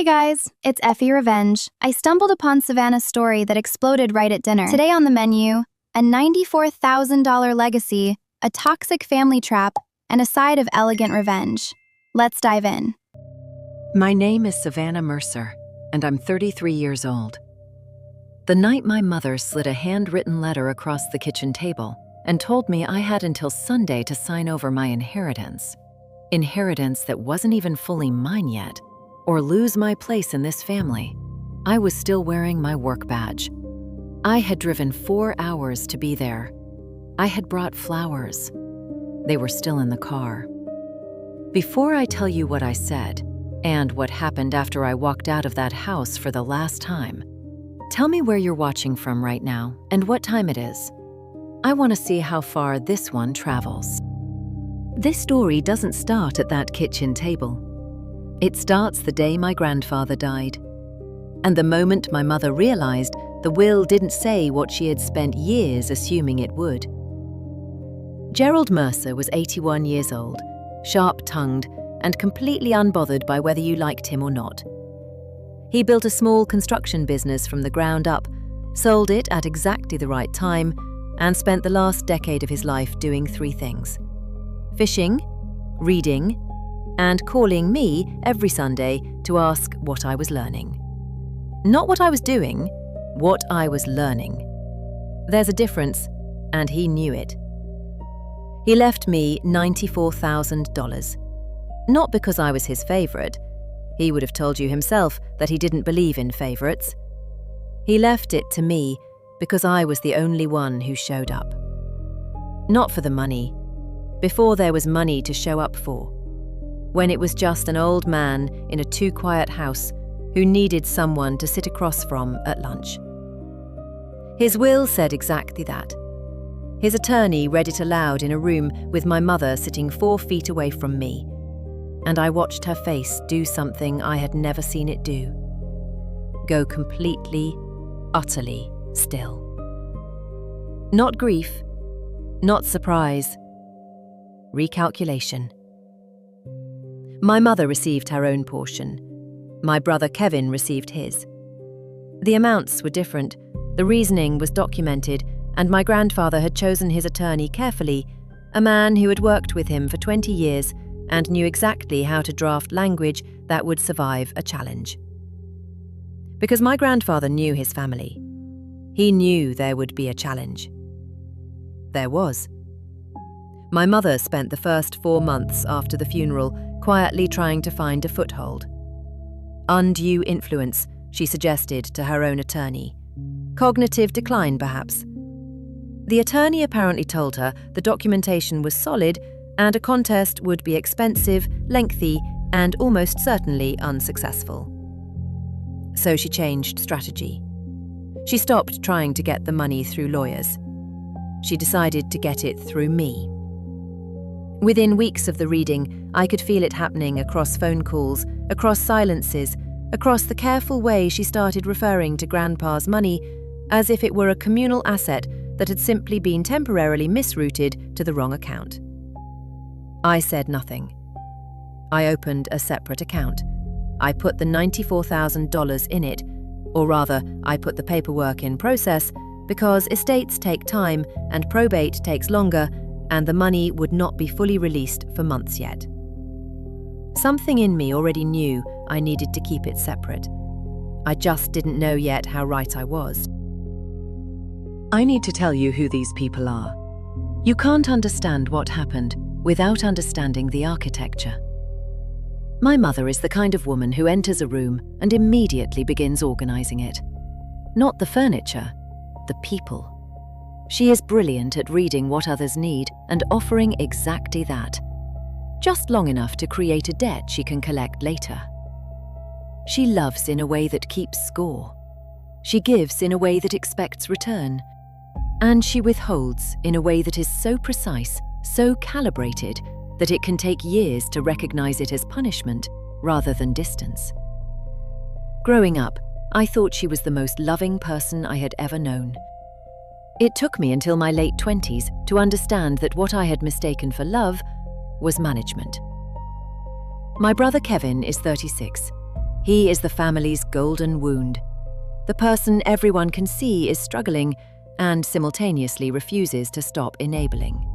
Hey guys, it's Effie Revenge. I stumbled upon Savannah's story that exploded right at dinner. Today on the menu, a $94,000 legacy, a toxic family trap, and a side of elegant revenge. Let's dive in. My name is Savannah Mercer, and I'm 33 years old. The night my mother slid a handwritten letter across the kitchen table and told me I had until Sunday to sign over my inheritance. Inheritance that wasn't even fully mine yet, or lose my place in this family. I was still wearing my work badge. I had driven 4 hours to be there. I had brought flowers. They were still in the car. Before I tell you what I said, and what happened after I walked out of that house for the last time, tell me where you're watching from right now and what time it is. I want to see how far this one travels. This story doesn't start at that kitchen table. It starts the day my grandfather died, and the moment my mother realized the will didn't say what she had spent years assuming it would. Gerald Mercer was 81 years old, sharp-tongued, and completely unbothered by whether you liked him or not. He built a small construction business from the ground up, sold it at exactly the right time, and spent the last decade of his life doing 3 things: fishing, reading, and calling me every Sunday to ask what I was learning. Not what I was doing, what I was learning. There's a difference, and he knew it. He left me $94,000. Not because I was his favorite. He would have told you himself that he didn't believe in favorites. He left it to me because I was the only one who showed up. Not for the money, before there was money to show up for. When it was just an old man in a too-quiet house who needed someone to sit across from at lunch. His will said exactly that. His attorney read it aloud in a room with my mother sitting 4 feet away from me, and I watched her face do something I had never seen it do. Go completely, utterly still. Not grief, not surprise, recalculation. My mother received her own portion. My brother Kevin received his. The amounts were different, the reasoning was documented, and my grandfather had chosen his attorney carefully, a man who had worked with him for 20 years and knew exactly how to draft language that would survive a challenge. Because my grandfather knew his family. He knew there would be a challenge. There was. My mother spent the first 4 months after the funeral quietly trying to find a foothold. Undue influence, she suggested to her own attorney. Cognitive decline, perhaps. The attorney apparently told her the documentation was solid and a contest would be expensive, lengthy, and almost certainly unsuccessful. So she changed strategy. She stopped trying to get the money through lawyers. She decided to get it through me. Within weeks of the reading, I could feel it happening across phone calls, across silences, across the careful way she started referring to Grandpa's money as if it were a communal asset that had simply been temporarily misrouted to the wrong account. I said nothing. I opened a separate account. I put the $94,000 in it, or rather, I put the paperwork in process because estates take time and probate takes longer, and the money would not be fully released for months yet. Something in me already knew I needed to keep it separate. I just didn't know yet how right I was. I need to tell you who these people are. You can't understand what happened without understanding the architecture. My mother is the kind of woman who enters a room and immediately begins organizing it. Not the furniture, the people. She is brilliant at reading what others need and offering exactly that. Just long enough to create a debt she can collect later. She loves in a way that keeps score. She gives in a way that expects return. And she withholds in a way that is so precise, so calibrated, that it can take years to recognize it as punishment rather than distance. Growing up, I thought she was the most loving person I had ever known. It took me until my late 20s to understand that what I had mistaken for love was management. My brother Kevin is 36. He is the family's golden wound. The person everyone can see is struggling and simultaneously refuses to stop enabling.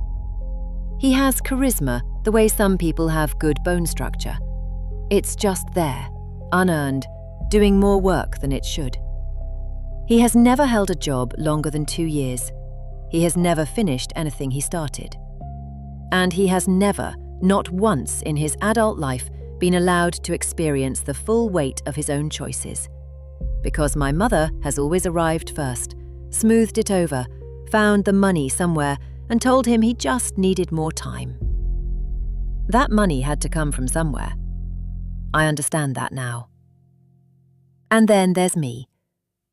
He has charisma, the way some people have good bone structure. It's just there, unearned, doing more work than it should. He has never held a job longer than 2 years. He has never finished anything he started. And he has never, not once in his adult life, been allowed to experience the full weight of his own choices. Because my mother has always arrived first, smoothed it over, found the money somewhere, and told him he just needed more time. That money had to come from somewhere. I understand that now. And then there's me,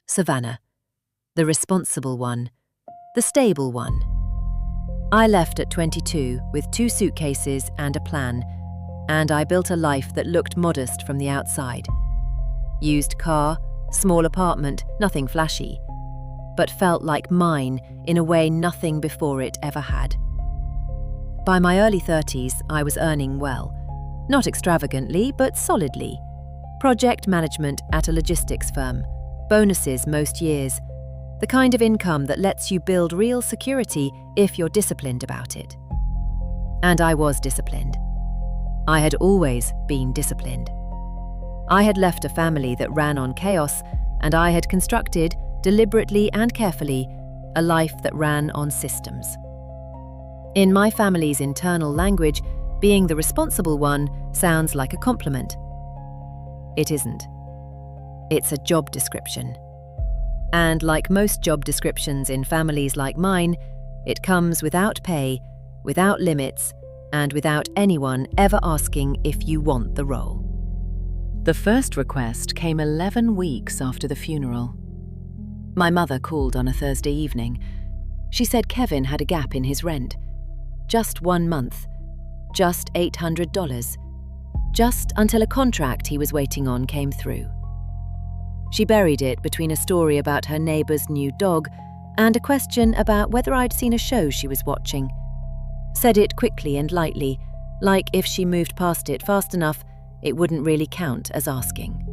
Savannah, the responsible one, the stable one. I left at 22 with 2 suitcases and a plan, and I built a life that looked modest from the outside. Used car, small apartment, nothing flashy, but felt like mine in a way nothing before it ever had. By my early 30s, I was earning well. Not extravagantly, but solidly. Project management at a logistics firm, bonuses most years, the kind of income that lets you build real security if you're disciplined about it. And I was disciplined. I had always been disciplined. I had left a family that ran on chaos, and I had constructed, deliberately and carefully, a life that ran on systems. In my family's internal language, being the responsible one sounds like a compliment. It isn't. It's a job description. And like most job descriptions in families like mine, it comes without pay, without limits, and without anyone ever asking if you want the role. The first request came 11 weeks after the funeral. My mother called on a Thursday evening. She said Kevin had a gap in his rent. Just 1 month. Just $800. Just until a contract he was waiting on came through. She buried it between a story about her neighbour's new dog and a question about whether I'd seen a show she was watching. Said it quickly and lightly, like if she moved past it fast enough, it wouldn't really count as asking.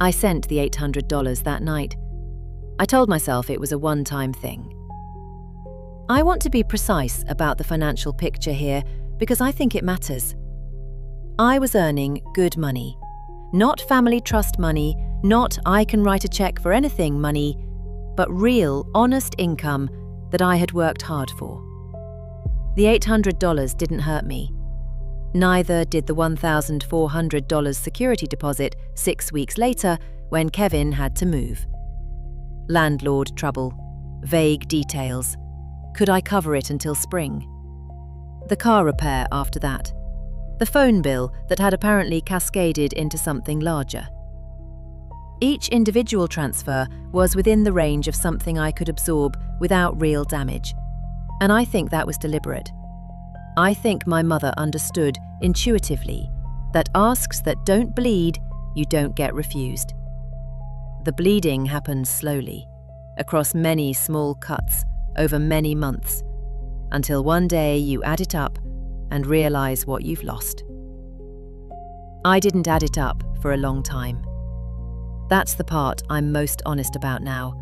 I sent the $800 that night. I told myself it was a one-time thing. I want to be precise about the financial picture here because I think it matters. I was earning good money. Not family trust money, not I can write a check for anything money, but real, honest income that I had worked hard for. The $800 didn't hurt me. Neither did the $1,400 security deposit 6 weeks later when Kevin had to move. Landlord trouble, vague details. Could I cover it until spring? The car repair after that. The phone bill that had apparently cascaded into something larger. Each individual transfer was within the range of something I could absorb without real damage, and I think that was deliberate. I think my mother understood intuitively that asks that don't bleed, you don't get refused. The bleeding happens slowly, across many small cuts over many months, until one day you add it up and realize what you've lost. I didn't add it up for a long time. That's the part I'm most honest about now,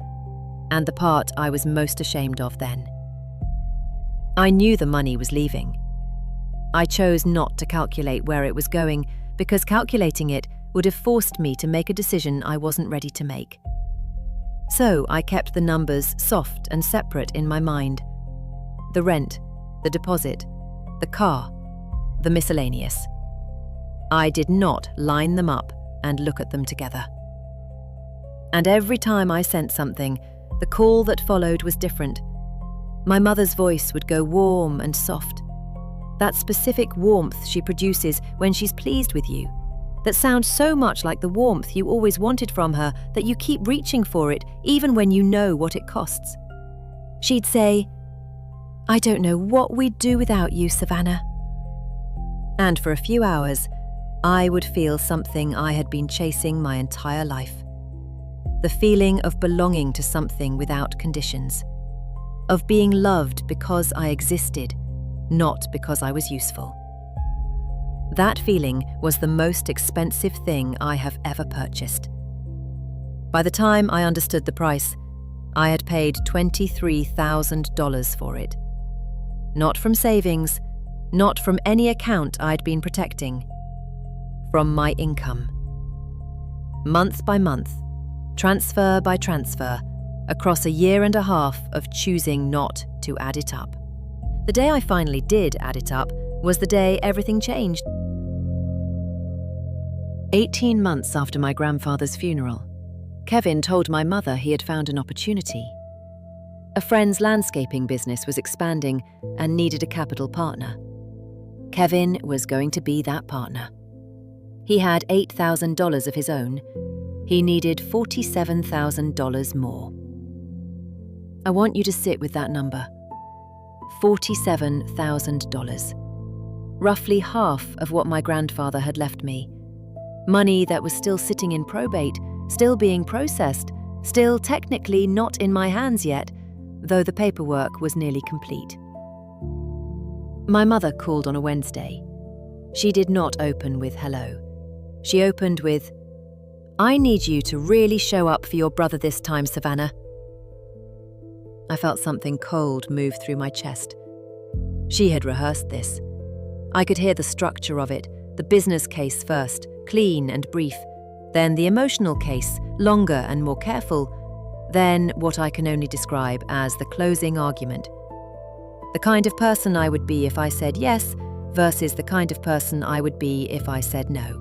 and the part I was most ashamed of then. I knew the money was leaving. I chose not to calculate where it was going because calculating it would have forced me to make a decision I wasn't ready to make. So I kept the numbers soft and separate in my mind. The rent, the deposit, the car, the miscellaneous. I did not line them up and look at them together. And every time I sent something, the call that followed was different. My mother's voice would go warm and soft. That specific warmth she produces when she's pleased with you, that sounds so much like the warmth you always wanted from her that you keep reaching for it even when you know what it costs. She'd say, "I don't know what we'd do without you, Savannah." And for a few hours, I would feel something I had been chasing my entire life. The feeling of belonging to something without conditions. Of being loved because I existed, not because I was useful. That feeling was the most expensive thing I have ever purchased. By the time I understood the price, I had paid $23,000 for it. Not from savings, not from any account I'd been protecting. From my income. Month by month, transfer by transfer, across a year and a half of choosing not to add it up. The day I finally did add it up was the day everything changed. 18 months after my grandfather's funeral, Kevin told my mother he had found an opportunity. A friend's landscaping business was expanding and needed a capital partner. Kevin was going to be that partner. He had $8,000 of his own. He needed $47,000 more. I want you to sit with that number. $47,000. Roughly half of what my grandfather had left me. Money that was still sitting in probate, still being processed, still technically not in my hands yet, though the paperwork was nearly complete. My mother called on a Wednesday. She did not open with hello. She opened with, "I need you to really show up for your brother this time, Savannah." I felt something cold move through my chest. She had rehearsed this. I could hear the structure of it, the business case first, clean and brief, then the emotional case, longer and more careful, then what I can only describe as the closing argument. The kind of person I would be if I said yes versus the kind of person I would be if I said no.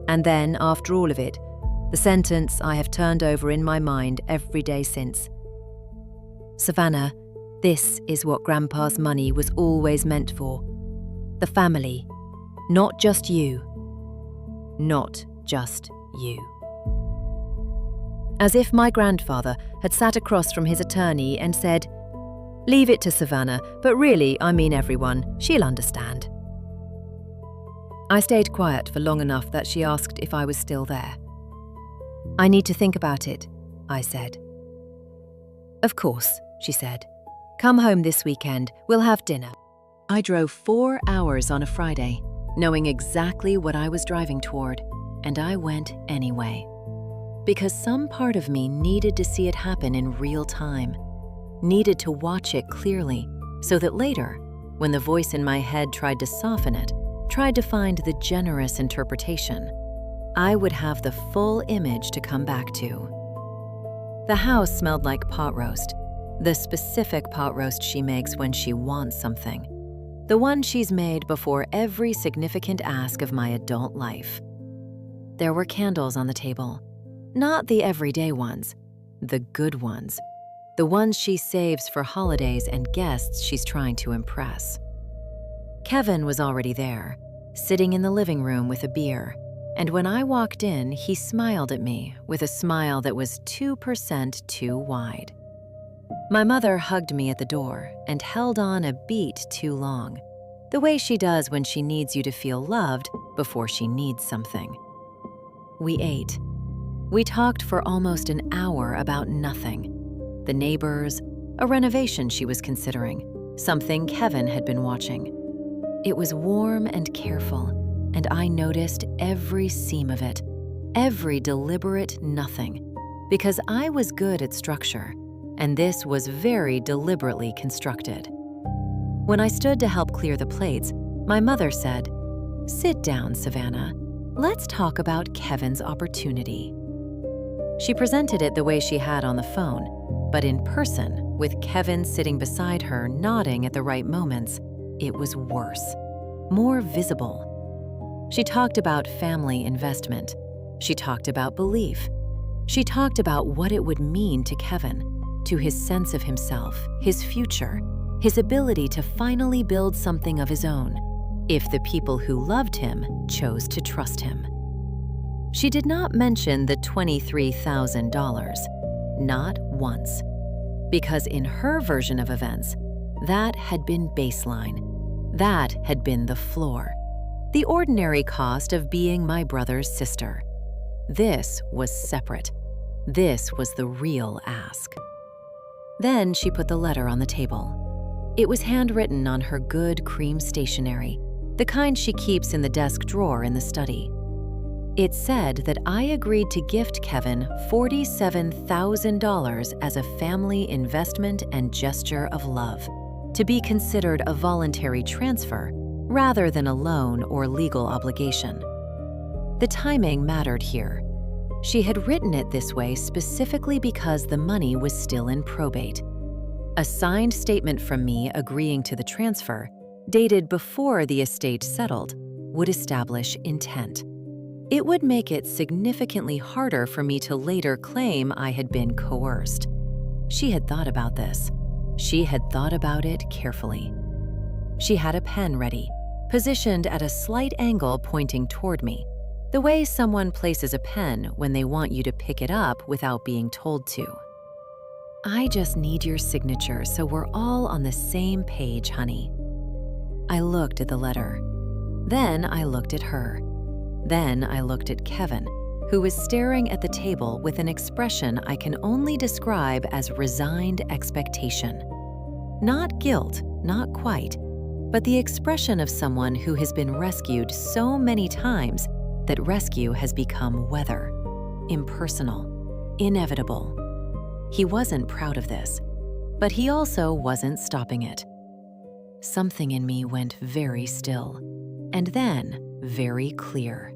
And then, after all of it, the sentence I have turned over in my mind every day since. Savannah, this is what Grandpa's money was always meant for. The family, not just you. Not just you. As if my grandfather had sat across from his attorney and said, "Leave it to Savannah, but really, I mean everyone, she'll understand." I stayed quiet for long enough that she asked if I was still there. "I need to think about it," I said. "Of course," she said. "Come home this weekend, we'll have dinner." I drove 4 hours on a Friday, knowing exactly what I was driving toward, and I went anyway. Because some part of me needed to see it happen in real time, needed to watch it clearly, so that later, when the voice in my head tried to soften it, tried to find the generous interpretation, I would have the full image to come back to. The house smelled like pot roast, the specific pot roast she makes when she wants something, the one she's made before every significant ask of my adult life. There were candles on the table, not the everyday ones, the good ones, the ones she saves for holidays and guests she's trying to impress. Kevin was already there, sitting in the living room with a beer, and when I walked in, he smiled at me with a smile that was 2% too wide. My mother hugged me at the door and held on a beat too long, the way she does when she needs you to feel loved before she needs something. We ate. We talked for almost an hour about nothing. The neighbors, a renovation she was considering, something Kevin had been watching. It was warm and careful, and I noticed every seam of it, every deliberate nothing, because I was good at structure, and this was very deliberately constructed. When I stood to help clear the plates, my mother said, "Sit down, Savannah. Let's talk about Kevin's opportunity." She presented it the way she had on the phone, but in person, with Kevin sitting beside her nodding at the right moments, it was worse, more visible. She talked about family investment. She talked about belief. She talked about what it would mean to Kevin, to his sense of himself, his future, his ability to finally build something of his own, if the people who loved him chose to trust him. She did not mention the $23,000, not once, because in her version of events, that had been baseline. That had been the floor, the ordinary cost of being my brother's sister. This was separate. This was the real ask. Then she put the letter on the table. It was handwritten on her good cream stationery, the kind she keeps in the desk drawer in the study. It said that I agreed to gift Kevin $47,000 as a family investment and gesture of love, to be considered a voluntary transfer rather than a loan or legal obligation. The timing mattered here. She had written it this way specifically because the money was still in probate. A signed statement from me agreeing to the transfer, dated before the estate settled, would establish intent. It would make it significantly harder for me to later claim I had been coerced. She had thought about this. She had thought about it carefully. She had a pen ready, positioned at a slight angle pointing toward me, the way someone places a pen when they want you to pick it up without being told to. I just need your signature so we're all on the same page, honey. I looked at the letter. Then I looked at her. Then I looked at Kevin, who was staring at the table with an expression I can only describe as resigned expectation. Not guilt, not quite, but the expression of someone who has been rescued so many times that rescue has become weather, impersonal, inevitable. He wasn't proud of this, but he also wasn't stopping it. Something in me went very still, and then very clear.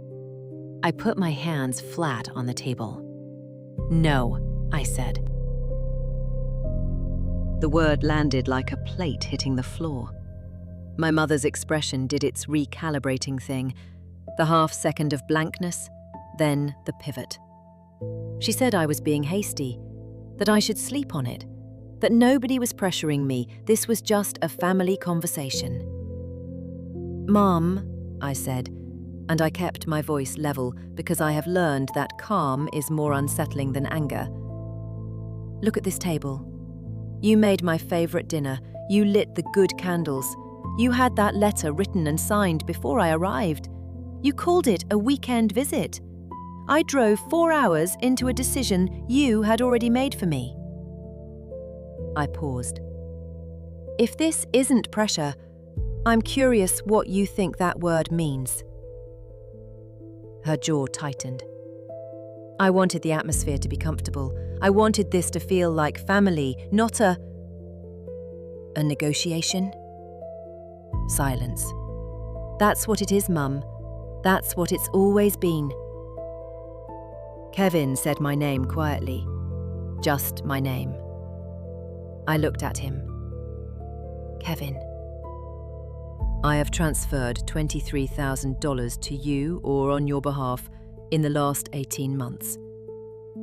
I put my hands flat on the table. "No," I said. The word landed like a plate hitting the floor. My mother's expression did its recalibrating thing, the half second of blankness, then the pivot. She said I was being hasty, that I should sleep on it, that nobody was pressuring me, this was just a family conversation. "Mom," I said, and I kept my voice level because I have learned that calm is more unsettling than anger. "Look at this table. You made my favorite dinner. You lit the good candles. You had that letter written and signed before I arrived. You called it a weekend visit. I drove 4 hours into a decision you had already made for me." I paused. "If this isn't pressure, I'm curious what you think that word means." Her jaw tightened. I wanted the atmosphere to be comfortable. I wanted this to feel like family, not a negotiation. Silence. "That's what it is, Mum. That's what it's always been." Kevin said my name quietly. Just my name. I looked at him. "Kevin." "I have transferred $23,000 to you or on your behalf in the last 18 months.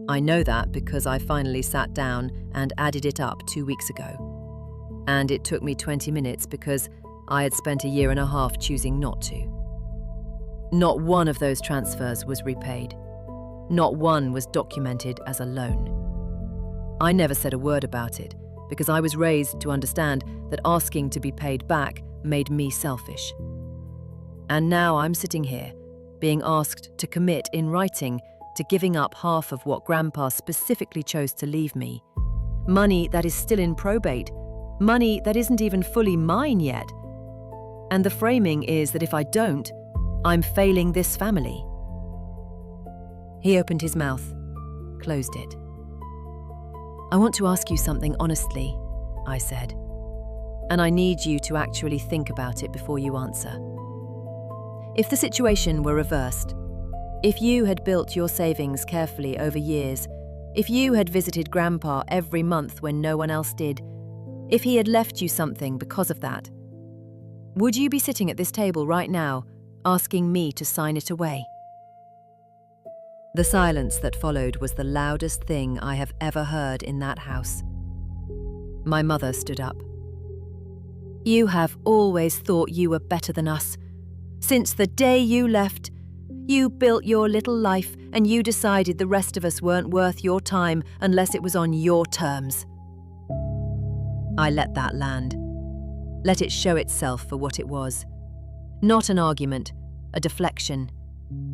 I know that because I finally sat down and added it up 2 weeks ago. And it took me 20 minutes because I had spent a year and a half choosing not to. Not one of those transfers was repaid. Not one was documented as a loan. I never said a word about it because I was raised to understand that asking to be paid back made me selfish. And now I'm sitting here, being asked to commit in writing to giving up half of what Grandpa specifically chose to leave me. Money that is still in probate, money that isn't even fully mine yet. And the framing is that if I don't, I'm failing this family." He opened his mouth, closed it. "I want to ask you something honestly," I said, "and I need you to actually think about it before you answer. If the situation were reversed, if you had built your savings carefully over years, if you had visited Grandpa every month when no one else did, if he had left you something because of that, would you be sitting at this table right now, asking me to sign it away?" The silence that followed was the loudest thing I have ever heard in that house. My mother stood up. "You have always thought you were better than us. Since the day you left, you built your little life and you decided the rest of us weren't worth your time unless it was on your terms." I let that land. Let it show itself for what it was. Not an argument, a deflection,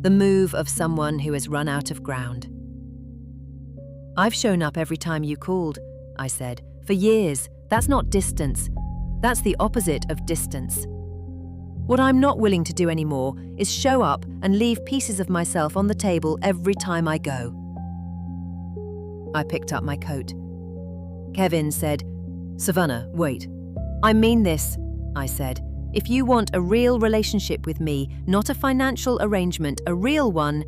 the move of someone who has run out of ground. "I've shown up every time you called," I said, "for years. That's not distance. That's the opposite of distance." What I'm not willing to do anymore is show up and leave pieces of myself on the table every time I go. I picked up my coat. Kevin said, "Savannah, wait. I mean this," I said. "If you want a real relationship with me, not a financial arrangement, a real one,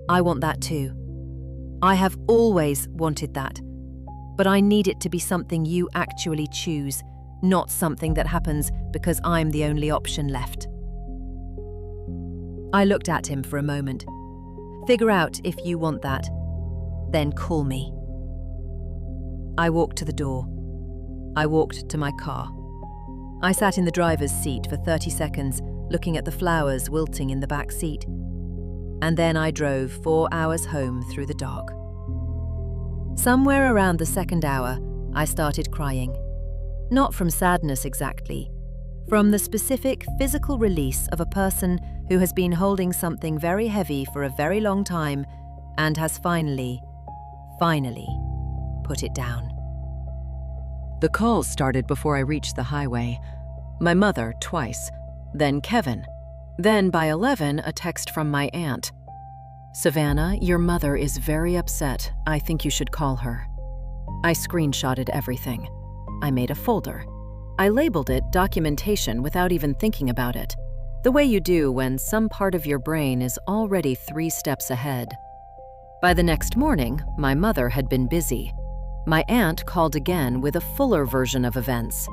I want that too. I have always wanted that. But I need it to be something you actually choose, not something that happens because I'm the only option left." I looked at him for a moment. "Figure out if you want that. Then call me." I walked to the door. I walked to my car. I sat in the driver's seat for 30 seconds, looking at the flowers wilting in the back seat. And then I drove 4 hours home through the dark. Somewhere around the second hour, I started crying. Not from sadness exactly, from the specific physical release of a person who has been holding something very heavy for a very long time and has finally put it down. The calls started before I reached the highway. My mother twice, then Kevin. Then by 11, a text from my aunt. "Savannah, your mother is very upset. I think you should call her." I screenshotted everything. I made a folder. I labeled it documentation without even thinking about it, the way you do when some part of your brain is already 3 steps ahead. By the next morning, my mother had been busy. My aunt called again with a fuller version of events.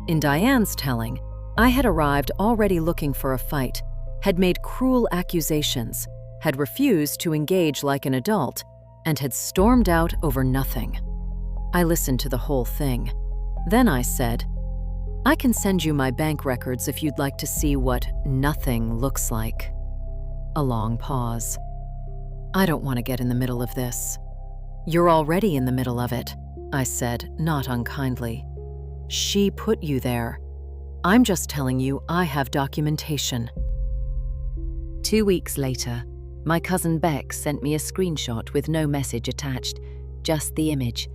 In Diane's telling, I had arrived already looking for a fight, had made cruel accusations, had refused to engage like an adult, and had stormed out over nothing. I listened to the whole thing. Then I said, "I can send you my bank records if you'd like to see what nothing looks like." A long pause. "I don't want to get in the middle of this." "You're already in the middle of it," I said, not unkindly. "She put you there. I'm just telling you I have documentation." 2 weeks later, my cousin Beck sent me a screenshot with no message attached, just the image.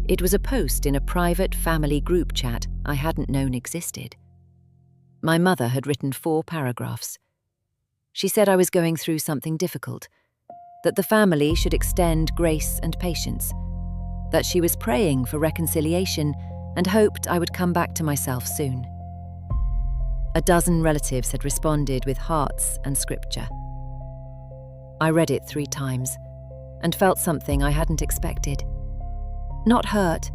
It was a post in a private family group chat I hadn't known existed. My mother had written 4 paragraphs. She said I was going through something difficult, that the family should extend grace and patience, that she was praying for reconciliation and hoped I would come back to myself soon. A dozen relatives had responded with hearts and scripture. I read it 3 times and felt something I hadn't expected. Not hurt,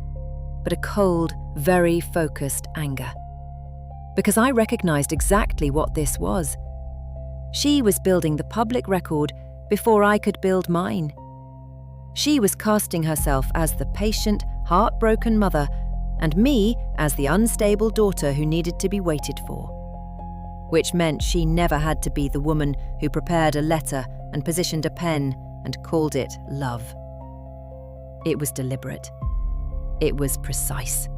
but a cold, very focused anger. Because I recognized exactly what this was. She was building the public record before I could build mine. She was casting herself as the patient, heartbroken mother, and me as the unstable daughter who needed to be waited for. Which meant she never had to be the woman who prepared a letter and positioned a pen and called it love. It was deliberate. It was precise.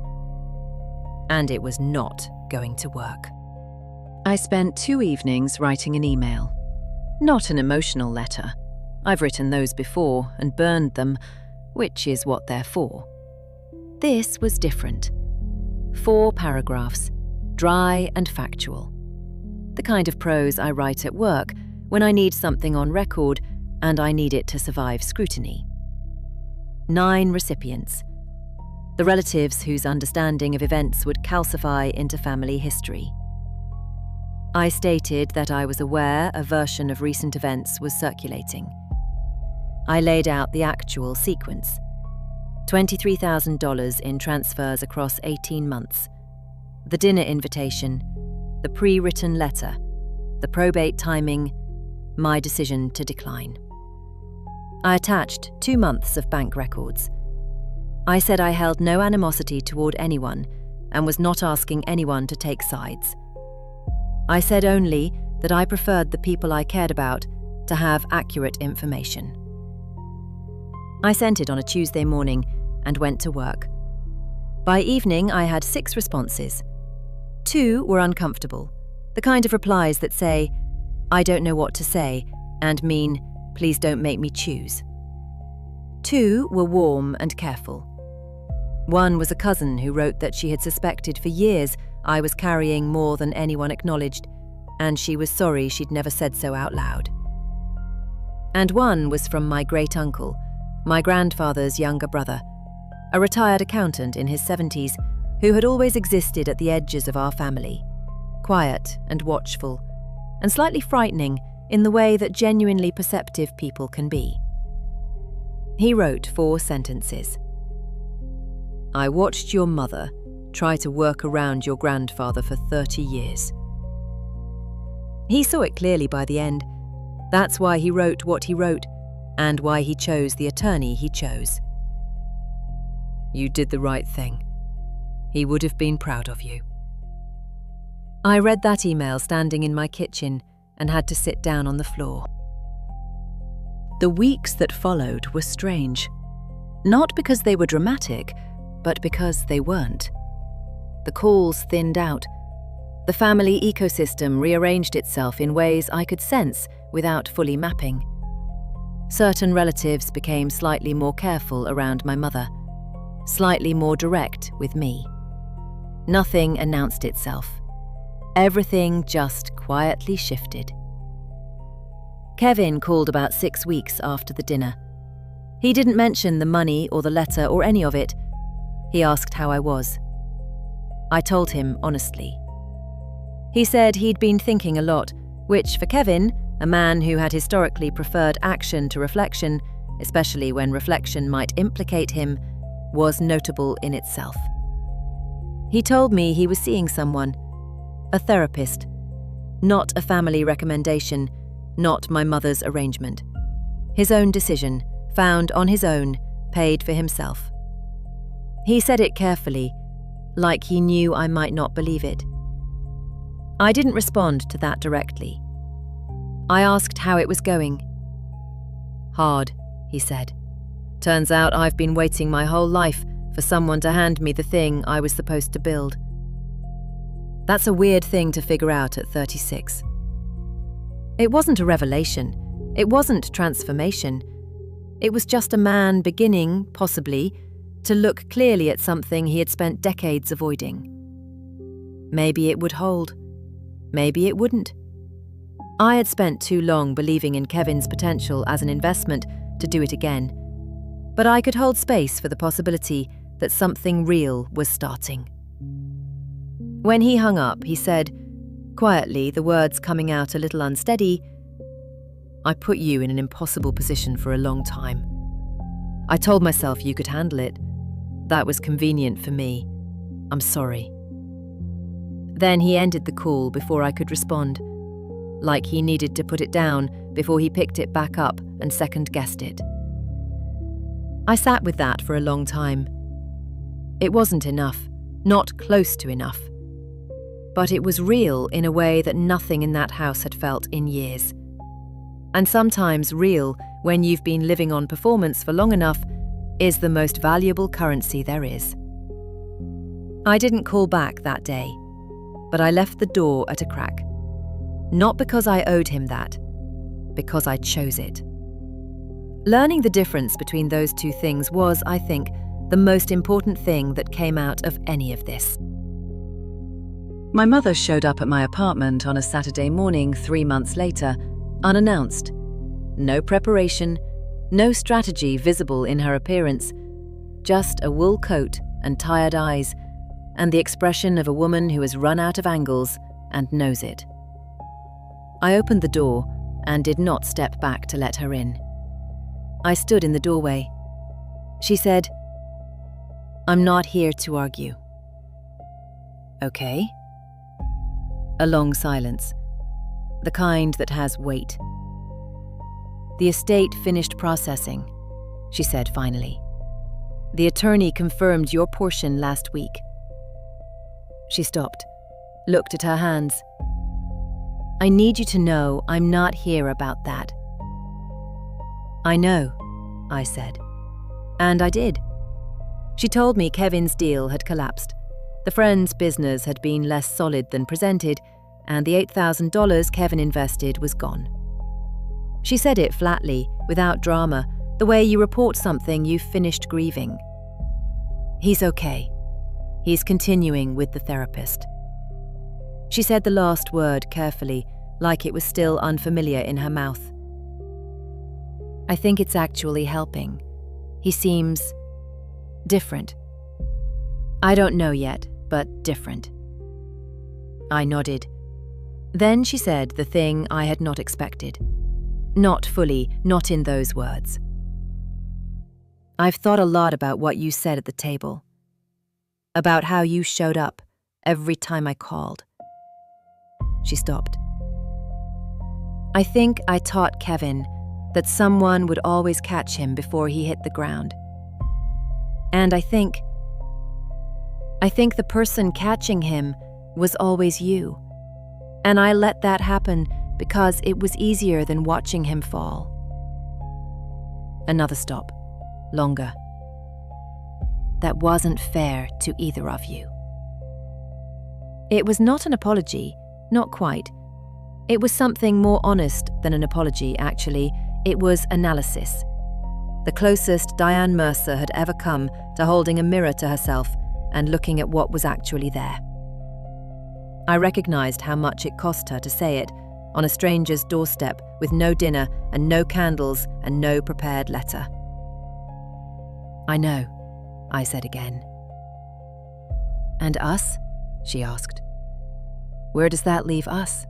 And it was not going to work. I spent 2 evenings writing an email. Not an emotional letter. I've written those before and burned them, which is what they're for. This was different. 4 paragraphs, dry and factual. The kind of prose I write at work when I need something on record and I need it to survive scrutiny. 9 recipients. The relatives whose understanding of events would calcify into family history. I stated that I was aware a version of recent events was circulating. I laid out the actual sequence. $23,000 in transfers across 18 months. The dinner invitation, the pre-written letter, the probate timing, my decision to decline. I attached 2 months of bank records. I said I held no animosity toward anyone and was not asking anyone to take sides. I said only that I preferred the people I cared about to have accurate information. I sent it on a Tuesday morning and went to work. By evening, I had 6 responses. 2 were uncomfortable, the kind of replies that say, "I don't know what to say," and mean, "Please don't make me choose." 2 were warm and careful. One was a cousin who wrote that she had suspected for years I was carrying more than anyone acknowledged, and she was sorry she'd never said so out loud. And one was from my great-uncle, my grandfather's younger brother, a retired accountant in his 70s who had always existed at the edges of our family, quiet and watchful, and slightly frightening in the way that genuinely perceptive people can be. He wrote 4 sentences. I watched your mother try to work around your grandfather for 30 years. He saw it clearly by the end. That's why he wrote what he wrote, and why he chose the attorney he chose. You did the right thing. He would have been proud of you. I read that email standing in my kitchen and had to sit down on the floor. The weeks that followed were strange. Not because they were dramatic, but because they weren't. The calls thinned out. The family ecosystem rearranged itself in ways I could sense without fully mapping. Certain relatives became slightly more careful around my mother, slightly more direct with me. Nothing announced itself. Everything just quietly shifted. Kevin called about 6 weeks after the dinner. He didn't mention the money or the letter or any of it. He asked how I was. I told him honestly. He said he'd been thinking a lot, which for Kevin, a man who had historically preferred action to reflection, especially when reflection might implicate him, was notable in itself. He told me he was seeing someone, a therapist, not a family recommendation, not my mother's arrangement. His own decision, found on his own, paid for himself. He said it carefully, like he knew I might not believe it. I didn't respond to that directly. I asked how it was going. Hard, he said. Turns out I've been waiting my whole life for someone to hand me the thing I was supposed to build. That's a weird thing to figure out at 36. It wasn't a revelation. It wasn't transformation. It was just a man beginning, possibly, to look clearly at something he had spent decades avoiding. Maybe it would hold. Maybe it wouldn't. I had spent too long believing in Kevin's potential as an investment to do it again, but I could hold space for the possibility that something real was starting. When he hung up, he said, quietly, the words coming out a little unsteady, I put you in an impossible position for a long time. I told myself you could handle it. That was convenient for me. I'm sorry. Then he ended the call before I could respond, like he needed to put it down before he picked it back up and second-guessed it. I sat with that for a long time. It wasn't enough, not close to enough. But it was real in a way that nothing in that house had felt in years. And sometimes real, when you've been living on performance for long enough, is the most valuable currency there is. I didn't call back that day, but I left the door at a crack. Not because I owed him that, because I chose it. Learning the difference between those two things was, I think, the most important thing that came out of any of this. My mother showed up at my apartment on a Saturday morning 3 months later, unannounced. No preparation, no strategy visible in her appearance, just a wool coat and tired eyes, and the expression of a woman who has run out of angles and knows it. I opened the door and did not step back to let her in. I stood in the doorway. She said, I'm not here to argue. Okay. A long silence, the kind that has weight. The estate finished processing, she said finally. The attorney confirmed your portion last week. She stopped, looked at her hands. I need you to know I'm not here about that. I know, I said. And I did. She told me Kevin's deal had collapsed. The friend's business had been less solid than presented, and the $8,000 Kevin invested was gone. She said it flatly, without drama, the way you report something you've finished grieving. He's okay. He's continuing with the therapist. She said the last word carefully, like it was still unfamiliar in her mouth. I think it's actually helping. He seems different. I don't know yet, but different. I nodded. Then she said the thing I had not expected. Not fully, not in those words. I've thought a lot about what you said at the table. About how you showed up every time I called. She stopped. I think I taught Kevin that someone would always catch him before he hit the ground. And I think the person catching him was always you. And I let that happen because it was easier than watching him fall. Another stop. Longer. That wasn't fair to either of you. It was not an apology, not quite. It was something more honest than an apology, actually. It was analysis. The closest Diane Mercer had ever come to holding a mirror to herself and looking at what was actually there. I recognized how much it cost her to say it on a stranger's doorstep with no dinner and no candles and no prepared letter. I know, I said again. And us? She asked. Where does that leave us?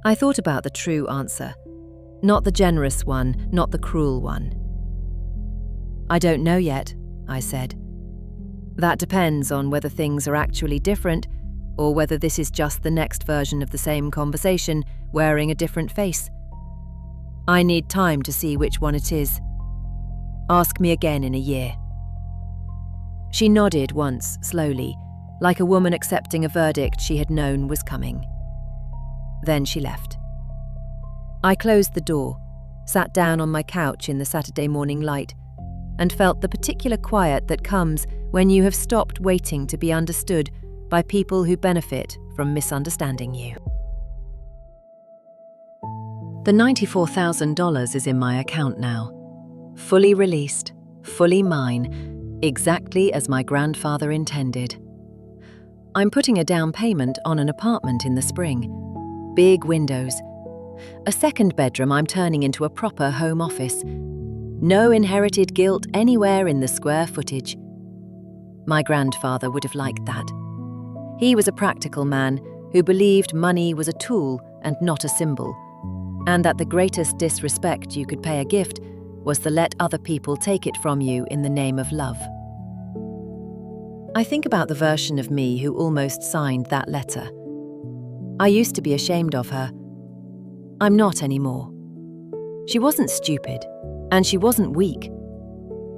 I thought about the true answer, not the generous one, not the cruel one. I don't know yet, I said. That depends on whether things are actually different or whether this is just the next version of the same conversation wearing a different face. I need time to see which one it is. Ask me again in a year. She nodded once, slowly, like a woman accepting a verdict she had known was coming. Then she left. I closed the door, sat down on my couch in the Saturday morning light, and felt the particular quiet that comes when you have stopped waiting to be understood by people who benefit from misunderstanding you. The $94,000 is in my account now. Fully released, fully mine, exactly as my grandfather intended. I'm putting a down payment on an apartment in the spring. Big windows. A second bedroom I'm turning into a proper home office. No inherited guilt anywhere in the square footage. My grandfather would have liked that. He was a practical man who believed money was a tool and not a symbol, and that the greatest disrespect you could pay a gift was to let other people take it from you in the name of love. I think about the version of me who almost signed that letter. I used to be ashamed of her. I'm not anymore. She wasn't stupid, and she wasn't weak.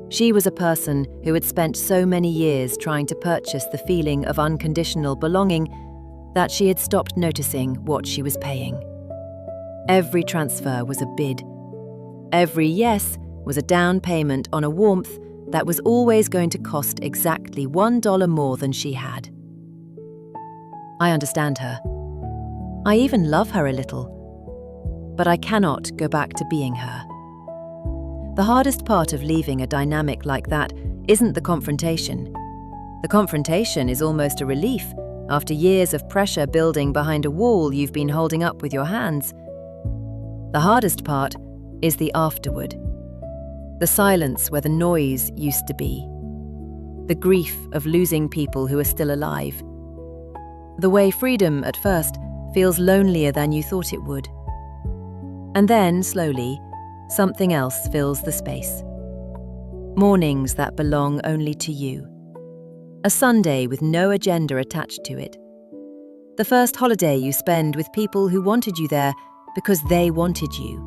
She was a person who had spent so many years trying to purchase the feeling of unconditional belonging that she had stopped noticing what she was paying. Every transfer was a bid. Every yes was a down payment on a warmth that was always going to cost exactly $1 more than she had. I understand her. I even love her a little. But I cannot go back to being her. The hardest part of leaving a dynamic like that isn't the confrontation. The confrontation is almost a relief after years of pressure building behind a wall you've been holding up with your hands. The hardest part is the afterward. The silence where the noise used to be. The grief of losing people who are still alive. The way freedom, at first, feels lonelier than you thought it would. And then, slowly, something else fills the space. Mornings that belong only to you. A Sunday with no agenda attached to it. The first holiday you spend with people who wanted you there because they wanted you.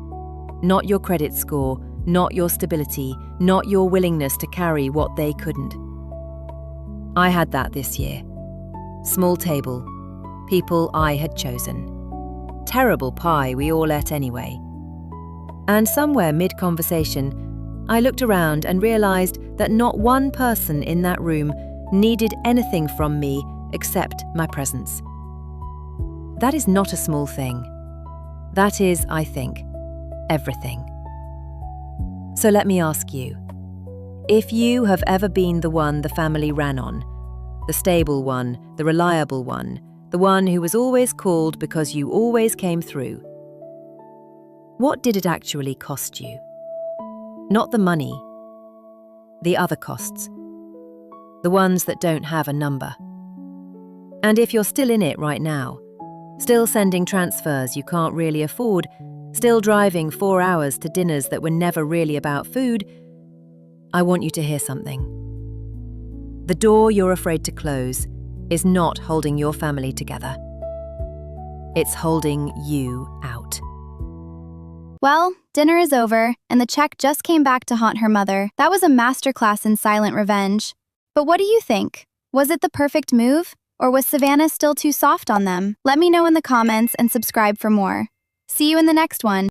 Not your credit score, not your stability, not your willingness to carry what they couldn't. I had that this year. Small table, people I had chosen. Terrible pie we all ate anyway. And somewhere mid-conversation, I looked around and realized that not one person in that room needed anything from me except my presence. That is not a small thing. That is, I think, everything. So let me ask you, if you have ever been the one the family ran on, the stable one, the reliable one, the one who was always called because you always came through. What did it actually cost you? Not the money, the other costs, the ones that don't have a number. And if you're still in it right now, still sending transfers you can't really afford, still driving 4 hours to dinners that were never really about food, I want you to hear something. The door you're afraid to close is not holding your family together. It's holding you out. Well, dinner is over, and the check just came back to haunt her mother. That was a masterclass in silent revenge. But what do you think? Was it the perfect move? Or was Savannah still too soft on them? Let me know in the comments and subscribe for more. See you in the next one.